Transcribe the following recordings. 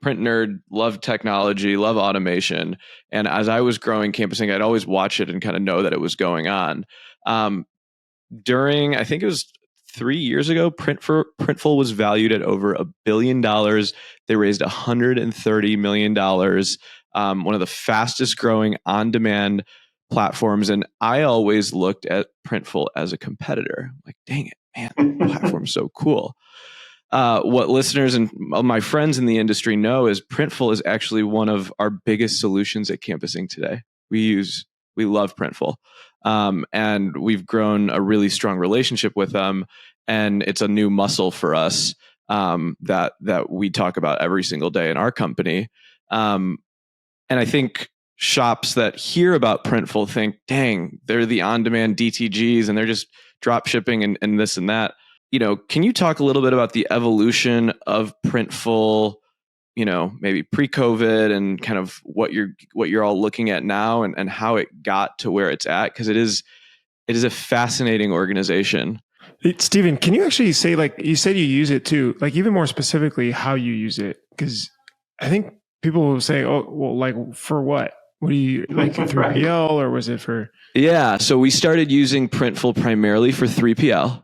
print nerd, love technology, love automation. And as I was growing Campus Ink, I'd always watch it and kind of know that it was going on. During, I think it was 3 years ago, Printful was valued at over $1 billion. They raised $130 million. One of the fastest growing on-demand platforms. And I always looked at Printful as a competitor. Like, dang it, man, the platform's so cool. What listeners and my friends in the industry know is Printful is actually one of our biggest solutions at Campus Ink today. We love Printful. And we've grown a really strong relationship with them. And it's a new muscle for us that we talk about every single day in our company. And I think shops that hear about Printful think, dang, they're the on-demand DTGs and they're just drop shipping and this and that. Can you talk a little bit about the evolution of Printful, maybe pre-COVID and kind of what you're all looking at now and how it got to where it's at? Because it is a fascinating organization. Steven, can you actually say, like you said, you use it too, like even more specifically how you use it? Because I think people will say, oh, well, like for what? What do you like, 3PL or was it for? Yeah. So we started using Printful primarily for 3PL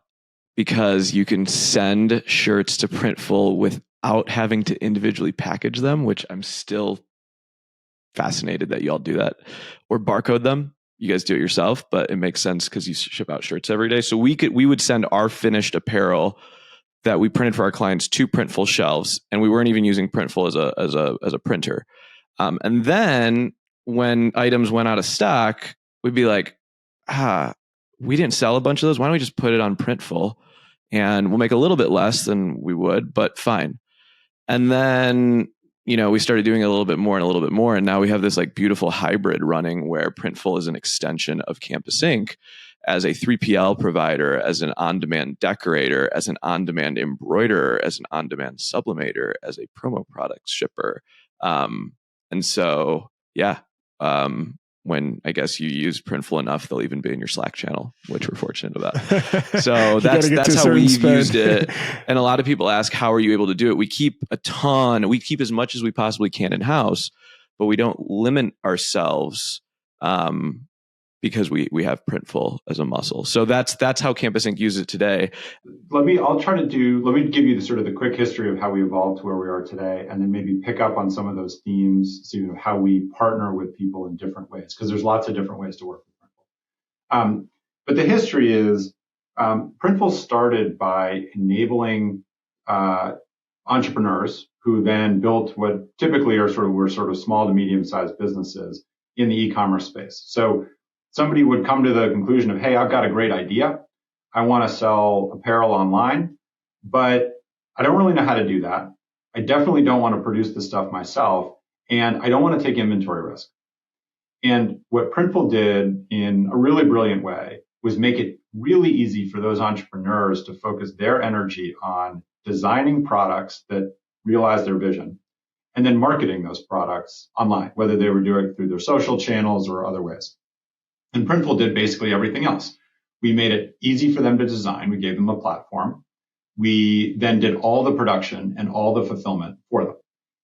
because you can send shirts to Printful without having to individually package them, which I'm still fascinated that you all do that, or barcode them. You guys do it yourself, but it makes sense because you ship out shirts every day. So we would send our finished apparel that we printed for our clients to Printful shelves, and we weren't even using Printful as a printer. And then when items went out of stock, we'd be like, we didn't sell a bunch of those. Why don't we just put it on Printful, and we'll make a little bit less than we would, but fine. And then we started doing a little bit more and a little bit more. And now we have this like beautiful hybrid running where Printful is an extension of Campus Ink as a 3PL provider, as an on-demand decorator, as an on-demand embroiderer, as an on-demand sublimator, as a promo products shipper. And so, when I guess you use Printful enough, they'll even be in your Slack channel, which we're fortunate about. So that's how we've used it. And a lot of people ask, how are you able to do it? We keep as much as we possibly can in house, but we don't limit ourselves because we have Printful as a muscle. So that's how Campus Ink uses it today. Let me give you the quick history of how we evolved to where we are today, and then maybe pick up on some of those themes, so how we partner with people in different ways, because there's lots of different ways to work with Printful. But the history is Printful started by enabling entrepreneurs who then built what typically were small to medium-sized businesses in the e-commerce space. So somebody would come to the conclusion of, hey, I've got a great idea. I want to sell apparel online, but I don't really know how to do that. I definitely don't want to produce the stuff myself, and I don't want to take inventory risk. And what Printful did in a really brilliant way was make it really easy for those entrepreneurs to focus their energy on designing products that realize their vision and then marketing those products online, whether they were doing it through their social channels or other ways. And Printful did basically everything else. We made it easy for them to design. We gave them a platform. We then did all the production and all the fulfillment for them.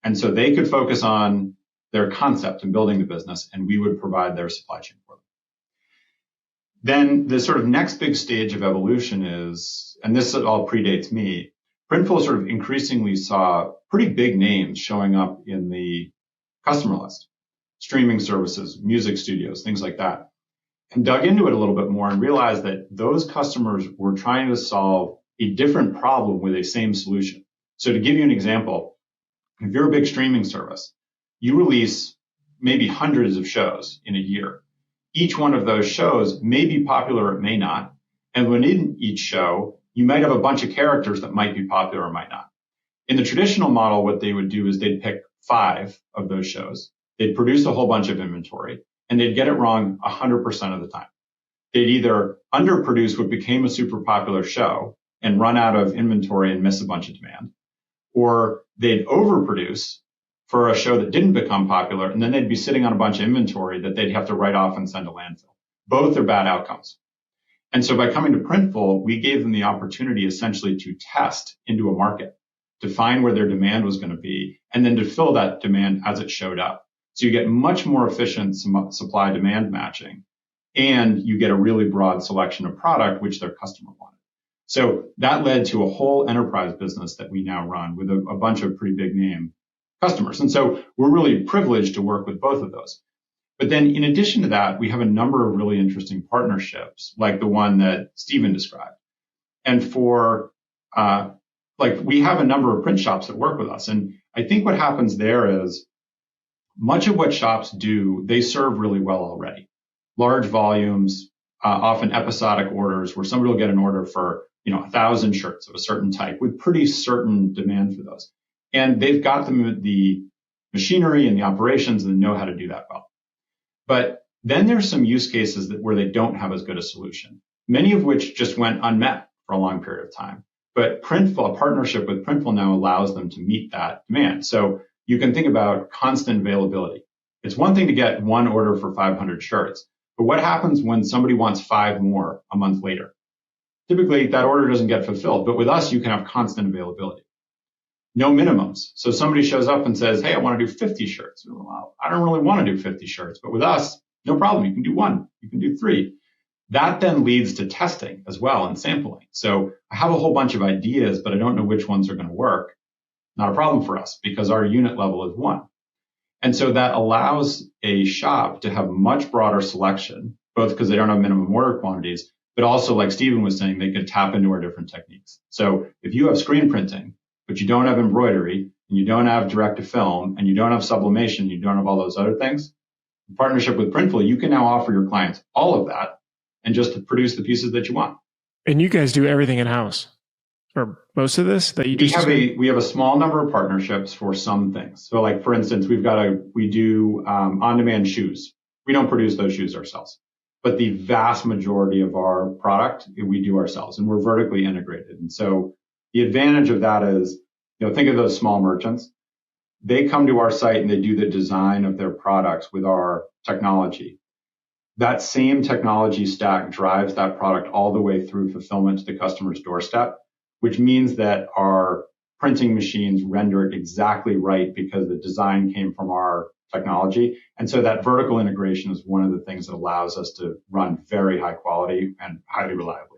And so they could focus on their concept and building the business, and we would provide their supply chain for them. Then the next big stage of evolution is, and this all predates me, Printful increasingly saw pretty big names showing up in the customer list, streaming services, music studios, things like that. And dug into it a little bit more and realized that those customers were trying to solve a different problem with a same solution. So to give you an example, if you're a big streaming service, you release maybe hundreds of shows in a year. Each one of those shows may be popular or it may not. And within each show, you might have a bunch of characters that might be popular or might not. In the traditional model, what they would do is they'd pick 5 of those shows. They'd produce a whole bunch of inventory, and they'd get it wrong 100% of the time. They'd either underproduce what became a super popular show and run out of inventory and miss a bunch of demand, or they'd overproduce for a show that didn't become popular, and then they'd be sitting on a bunch of inventory that they'd have to write off and send to landfill. Both are bad outcomes. And so by coming to Printful, we gave them the opportunity essentially to test into a market. define where their demand was going to be, and then to fill that demand as it showed up. So you get much more efficient supply demand matching, and you get a really broad selection of product which their customer wanted. So that led to a whole enterprise business that we now run with a bunch of pretty big name customers. And so we're really privileged to work with both of those. But then in addition to that, we have a number of really interesting partnerships, like the one that Stephen described. And for, we have a number of print shops that work with us. And I think what happens there is much of what shops do, they serve really well already. Large volumes, often episodic orders where somebody will get an order for, 1,000 shirts of a certain type with pretty certain demand for those. And they've got the machinery and the operations and know how to do that well. But then there's some use cases where they don't have as good a solution, many of which just went unmet for a long period of time. But Printful, a partnership with Printful now allows them to meet that demand. So you can think about constant availability. It's one thing to get one order for 500 shirts, but what happens when somebody wants 5 more a month later? Typically, that order doesn't get fulfilled, but with us, you can have constant availability. No minimums. So somebody shows up and says, hey, I want to do 50 shirts. Well, I don't really want to do 50 shirts, but with us, no problem. You can do 1, you can do 3. That then leads to testing as well and sampling. So I have a whole bunch of ideas, but I don't know which ones are going to work. Not a problem for us because our unit level is 1. And so that allows a shop to have much broader selection, both because they don't have minimum order quantities, but also, like Stephen was saying, they could tap into our different techniques. So if you have screen printing, but you don't have embroidery, and you don't have direct to film, and you don't have sublimation, you don't have all those other things, in partnership with Printful, you can now offer your clients all of that and just to produce the pieces that you want. And you guys do everything in-house, or most of this that you do? We have a small number of partnerships for some things. So like, for instance, we do on-demand shoes. We don't produce those shoes ourselves, but the vast majority of our product, we do ourselves, and we're vertically integrated. And so the advantage of that is, think of those small merchants. They come to our site and they do the design of their products with our technology. That same technology stack drives that product all the way through fulfillment to the customer's doorstep, which means that our printing machines render it exactly right because the design came from our technology. And so that vertical integration is one of the things that allows us to run very high quality and highly reliably.